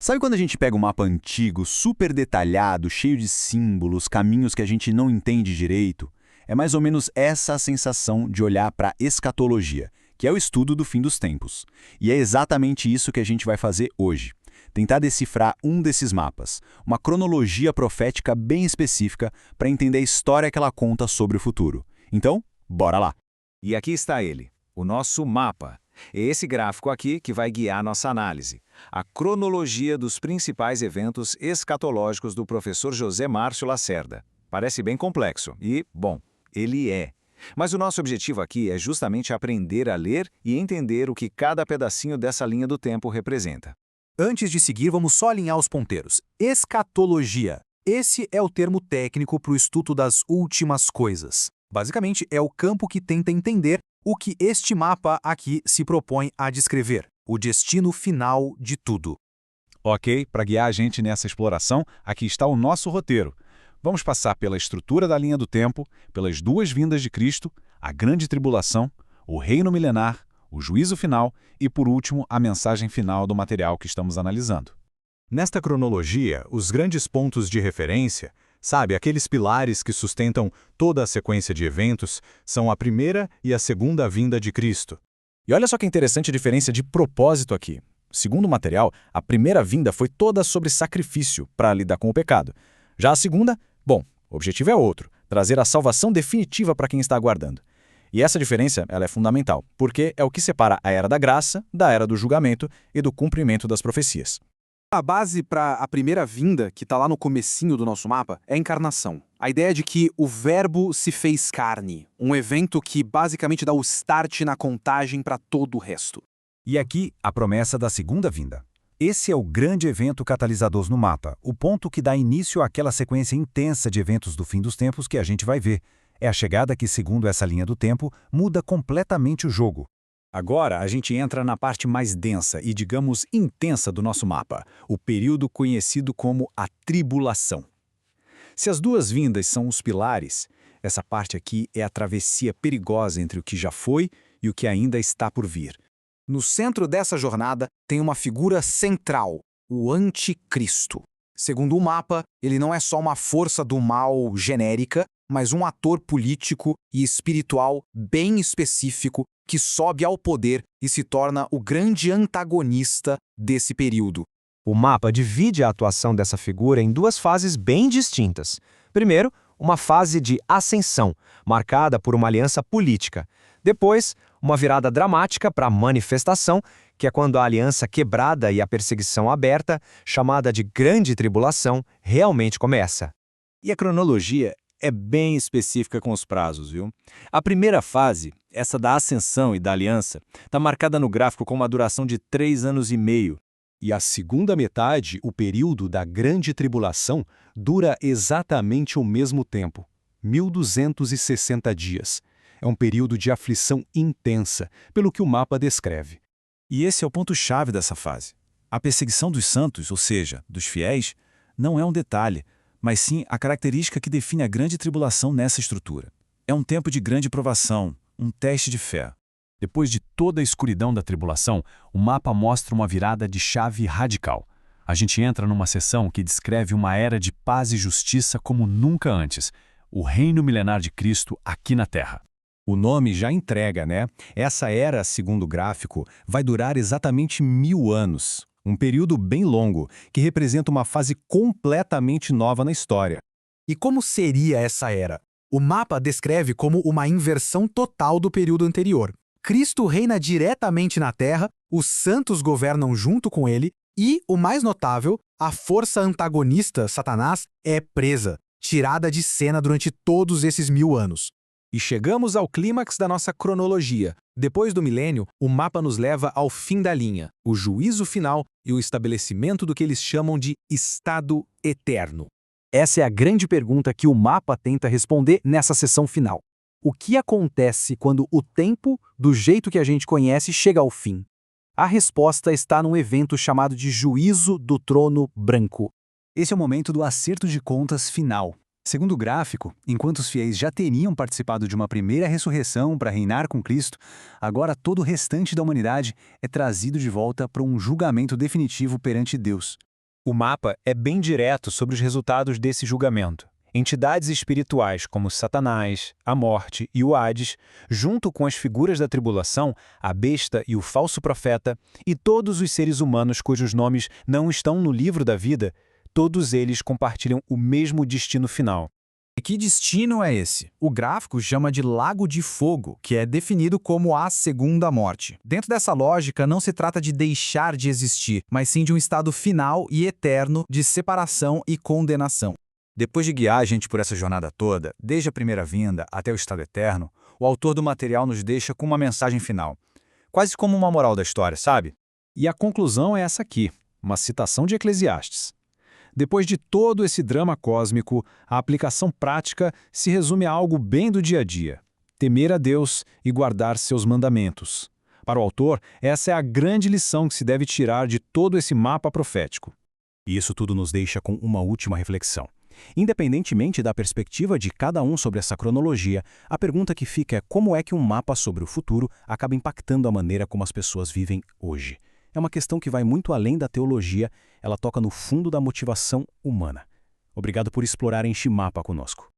Sabe quando a gente pega um mapa antigo, super detalhado, cheio de símbolos, caminhos que a gente não entende direito? É mais ou menos essa a sensação de olhar para a escatologia, que é o estudo do fim dos tempos. E é exatamente isso que a gente vai fazer hoje. Tentar decifrar um desses mapas, uma cronologia profética bem específica para entender a história que ela conta sobre o futuro. Então, bora lá! E aqui está ele, o nosso mapa. É esse gráfico aqui que vai guiar nossa análise. A cronologia dos principais eventos escatológicos do professor José Márcio Lacerda. Parece bem complexo e, bom, ele é. Mas o nosso objetivo aqui é justamente aprender a ler e entender o que cada pedacinho dessa linha do tempo representa. Antes de seguir, vamos só alinhar os ponteiros. Escatologia. Esse é o termo técnico para o estudo das últimas coisas. Basicamente, é o campo que tenta entender o que este mapa aqui se propõe a descrever, o destino final de tudo. Ok, para guiar a gente nessa exploração, aqui está o nosso roteiro. Vamos passar pela estrutura da linha do tempo, pelas duas vindas de Cristo, a grande tribulação, o reino milenar, o juízo final e, por último, a mensagem final do material que estamos analisando. Nesta cronologia, os grandes pontos de referência, sabe, aqueles pilares que sustentam toda a sequência de eventos, são a primeira e a segunda vinda de Cristo. E olha só que interessante a diferença de propósito aqui. Segundo o material, a primeira vinda foi toda sobre sacrifício para lidar com o pecado. Já a segunda, bom, o objetivo é outro, trazer a salvação definitiva para quem está aguardando. E essa diferença ela é fundamental, porque é o que separa a era da graça da era do julgamento e do cumprimento das profecias. A base para a primeira vinda, que está lá no comecinho do nosso mapa, é a encarnação. A ideia de que o verbo se fez carne, um evento que basicamente dá o start na contagem para todo o resto. E aqui, a promessa da segunda vinda. Esse é o grande evento catalisador no mapa, o ponto que dá início àquela sequência intensa de eventos do fim dos tempos que a gente vai ver. É a chegada que, segundo essa linha do tempo, muda completamente o jogo. Agora, a gente entra na parte mais densa e, digamos, intensa do nosso mapa, o período conhecido como a tribulação. Se as duas vindas são os pilares, essa parte aqui é a travessia perigosa entre o que já foi e o que ainda está por vir. No centro dessa jornada tem uma figura central, o Anticristo. Segundo o mapa, ele não é só uma força do mal genérica, mas um ator político e espiritual bem específico que sobe ao poder e se torna o grande antagonista desse período. O mapa divide a atuação dessa figura em duas fases bem distintas. Primeiro, uma fase de ascensão, marcada por uma aliança política. Depois, uma virada dramática para a manifestação, que é quando a aliança quebrada e a perseguição aberta, chamada de Grande Tribulação, realmente começa. E a cronologia é bem específica com os prazos, viu? A primeira fase, essa da ascensão e da aliança, está marcada no gráfico com uma duração de 3 anos e meio. E a segunda metade, o período da Grande Tribulação, dura exatamente o mesmo tempo, 1260 dias. É um período de aflição intensa, pelo que o mapa descreve. E esse é o ponto-chave dessa fase. A perseguição dos santos, ou seja, dos fiéis, não é um detalhe, mas sim a característica que define a grande tribulação nessa estrutura. É um tempo de grande provação, um teste de fé. Depois de toda a escuridão da tribulação, o mapa mostra uma virada de chave radical. A gente entra numa seção que descreve uma era de paz e justiça como nunca antes, o reino milenar de Cristo aqui na Terra. O nome já entrega, né? Essa era, segundo o gráfico, vai durar exatamente 1000 anos. Um período bem longo, que representa uma fase completamente nova na história. E como seria essa era? O mapa descreve como uma inversão total do período anterior. Cristo reina diretamente na Terra, os santos governam junto com ele e, o mais notável, a força antagonista, Satanás, é presa, tirada de cena durante todos esses 1000 anos. E chegamos ao clímax da nossa cronologia. Depois do milênio, o mapa nos leva ao fim da linha, o juízo final e o estabelecimento do que eles chamam de estado eterno. Essa é a grande pergunta que o mapa tenta responder nessa seção final. O que acontece quando o tempo, do jeito que a gente conhece, chega ao fim? A resposta está num evento chamado de Juízo do Trono Branco. Esse é o momento do acerto de contas final. Segundo o gráfico, enquanto os fiéis já teriam participado de uma primeira ressurreição para reinar com Cristo, agora todo o restante da humanidade é trazido de volta para um julgamento definitivo perante Deus. O mapa é bem direto sobre os resultados desse julgamento. Entidades espirituais como Satanás, a morte e o Hades, junto com as figuras da tribulação, a besta e o falso profeta, e todos os seres humanos cujos nomes não estão no livro da vida, todos eles compartilham o mesmo destino final. E que destino é esse? O gráfico chama de Lago de Fogo, que é definido como a segunda morte. Dentro dessa lógica, não se trata de deixar de existir, mas sim de um estado final e eterno de separação e condenação. Depois de guiar a gente por essa jornada toda, desde a primeira vinda até o estado eterno, o autor do material nos deixa com uma mensagem final. Quase como uma moral da história, sabe? E a conclusão é essa aqui, uma citação de Eclesiastes. Depois de todo esse drama cósmico, a aplicação prática se resume a algo bem do dia a dia: temer a Deus e guardar seus mandamentos. Para o autor, essa é a grande lição que se deve tirar de todo esse mapa profético. E isso tudo nos deixa com uma última reflexão. Independentemente da perspectiva de cada um sobre essa cronologia, a pergunta que fica é como é que um mapa sobre o futuro acaba impactando a maneira como as pessoas vivem hoje. É uma questão que vai muito além da teologia, ela toca no fundo da motivação humana. Obrigado por explorar este mapa conosco.